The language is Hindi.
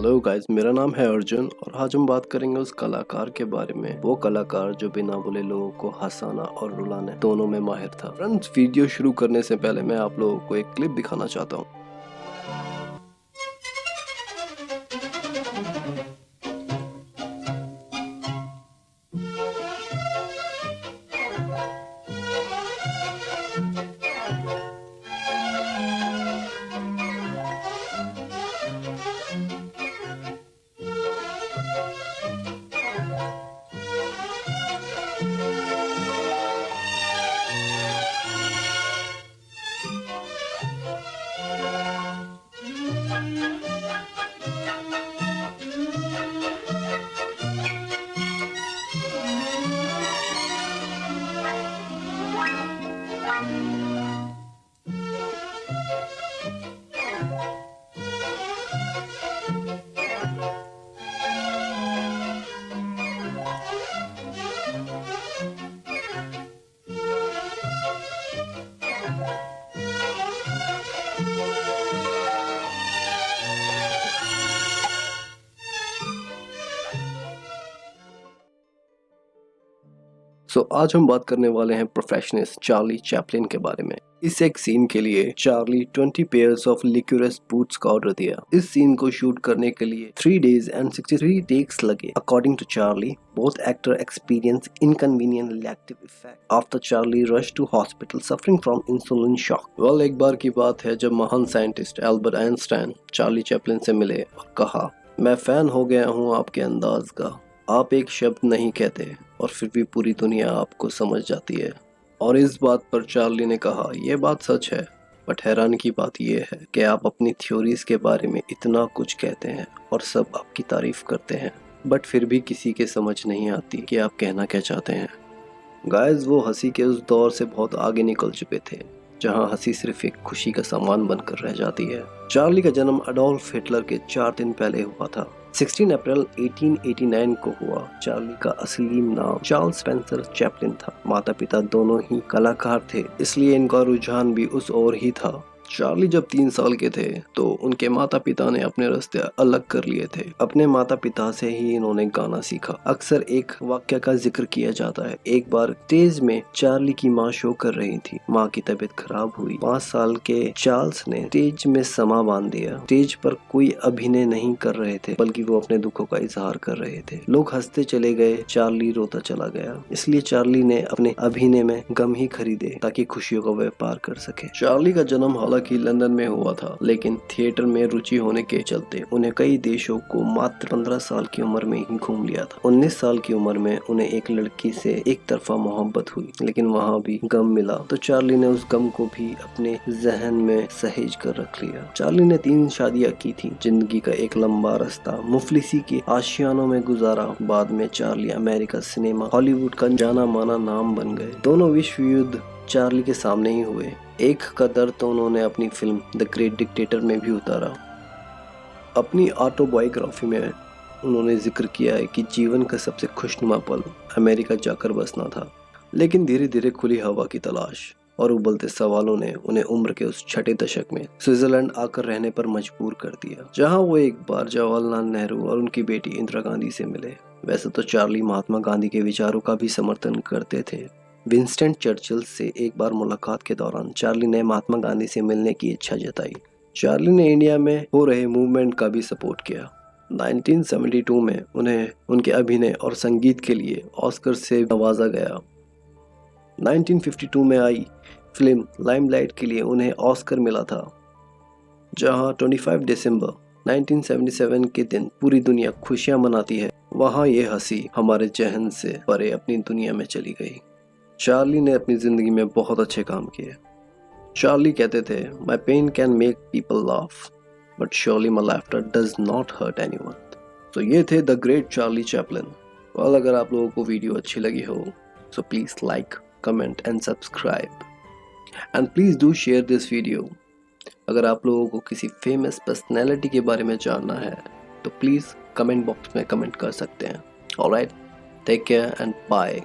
हेलो गाइस, मेरा नाम है अर्जुन और आज हम बात करेंगे उस कलाकार के बारे में। वो कलाकार जो बिना बोले लोगों को हंसाना और रुलाने दोनों में माहिर था। फ्रेंड्स, वीडियो शुरू करने से पहले मैं आप लोगों को एक क्लिप दिखाना चाहता हूँ। आज हम बात करने वाले हैं प्रोफेशनिस्ट चार्ली चैपलिन के बारे में। इस एक सीन के लिए चार्ली 20 पेयर्स ऑफ लिक्यूरस बूट्स का ऑर्डर दिया। इस सीन को शूट करने के लिए 3 days and 63 टेक्स लगे। According to Charlie, both actor experienced inconvenient reactive effect after Charlie rushed to hospital suffering from insulin shock. Well, एक बार की बात है जब महान scientist Albert Einstein Charlie Chaplin से मिले और कहा, मैं फैन हो गया हूँ आपके अंदाज का। आप एक शब्द नहीं कहते और फिर भी पूरी दुनिया आपको समझ जाती है। और इस बात पर चार्ली ने कहा, यह बात सच है, बट हैरान की बात यह है कि आप अपनी थ्योरीज के बारे में इतना कुछ कहते हैं और सब आपकी तारीफ करते हैं, बट फिर भी किसी के समझ नहीं आती कि आप कहना क्या चाहते हैं। गाइस, वो हंसी के उस दौर से बहुत आगे निकल चुके थे जहां हंसी सिर्फ एक खुशी का सामान बनकर रह जाती है। चार्ली का जन्म अडोल्फ हिटलर के 4 दिन पहले हुआ था। 16 अप्रैल 1889 को हुआ। चार्ली का असली नाम चार्ल्स स्पेंसर चैपलिन था। माता पिता दोनों ही कलाकार थे, इसलिए इनका रुझान भी उस ओर ही था। चार्ली जब 3 साल के थे तो उनके माता पिता ने अपने रास्ते अलग कर लिए थे। अपने माता पिता से ही इन्होंने गाना सीखा। अक्सर एक वाक्य का जिक्र किया जाता है। एक बार स्टेज में चार्ली की माँ शो कर रही थी। माँ की तबीयत खराब हुई। 5 साल के चार्ल्स ने स्टेज में समा बांध दिया। स्टेज पर कोई अभिनय नहीं कर रहे थे, बल्कि वो अपने दुखों का इजहार कर रहे थे। लोग हंसते चले गए, चार्ली रोता चला गया। इसलिए चार्ली ने अपने अभिनय में गम ही खरीदे ताकि खुशियों का व्यापार कर सके। चार्ली का जन्म हालांकि लंदन में हुआ था, लेकिन थिएटर में रुचि होने के चलते उन्हें कई देशों को मात्र 15 साल की उम्र में ही घूम लिया था। 19 साल की उम्र में उन्हें एक लड़की से एक तरफा मोहब्बत हुई, लेकिन वहाँ भी गम मिला, तो चार्ली ने उस गम को भी अपने जहन में सहेज कर रख लिया। चार्ली ने 3 शादियां की थी। जिंदगी का एक लंबा रास्ता मुफलिसी के आशियानों में गुजारा। बाद में चार्ली अमेरिका सिनेमा हॉलीवुड का जाना माना नाम बन गए। दोनों विश्व युद्ध चार्ली के सामने ही हुए। एक का दर्द तो उन्होंने अपनी फिल्म द ग्रेट डिक्टेटर में भी उतारा। अपनी ऑटोबायोग्राफी में उन्होंने जिक्र किया है कि जीवन का सबसे खुशनुमा पल अमेरिका जाकर बसना था, लेकिन धीरे धीरे खुली हवा की तलाश और उबलते सवालों ने उन्हें उम्र के उस छठे दशक में स्विट्जरलैंड आकर रहने पर मजबूर कर दिया, जहां वो एक बार जवाहरलाल नेहरू और उनकी बेटी इंदिरा गांधी से मिले। वैसे तो चार्ली महात्मा गांधी के विचारों का भी समर्थन करते थे। विंस्टन चर्चिल से एक बार मुलाकात के दौरान चार्ली ने महात्मा गांधी से मिलने की इच्छा जताई। चार्ली ने इंडिया में हो रहे मूवमेंट का भी सपोर्ट किया। 1972 में उन्हें उनके अभिनय और संगीत के लिए ऑस्कर से नवाजा गया। 1952 में आई फिल्म लाइमलाइट के लिए उन्हें ऑस्कर मिला था, जहां 25 दिसंबर 1977 के दिन पूरी दुनिया खुशियां मनाती है, वहां ये हंसी हमारे जहन से परे अपनी दुनिया में चली गई। चार्ली ने अपनी जिंदगी में बहुत अच्छे काम किए। चार्ली कहते थे, my pain can make people laugh, but surely my laughter does not hurt anyone. तो ये थे द ग्रेट चार्ली चैपलिन। और अगर आप लोगों को वीडियो अच्छी लगी हो, so please like, comment and subscribe, and please do share this video. अगर आप लोगों को किसी फेमस पर्सनैलिटी के बारे में जानना है तो प्लीज कमेंट बॉक्स में कमेंट कर सकते हैं। Alright, take care and bye.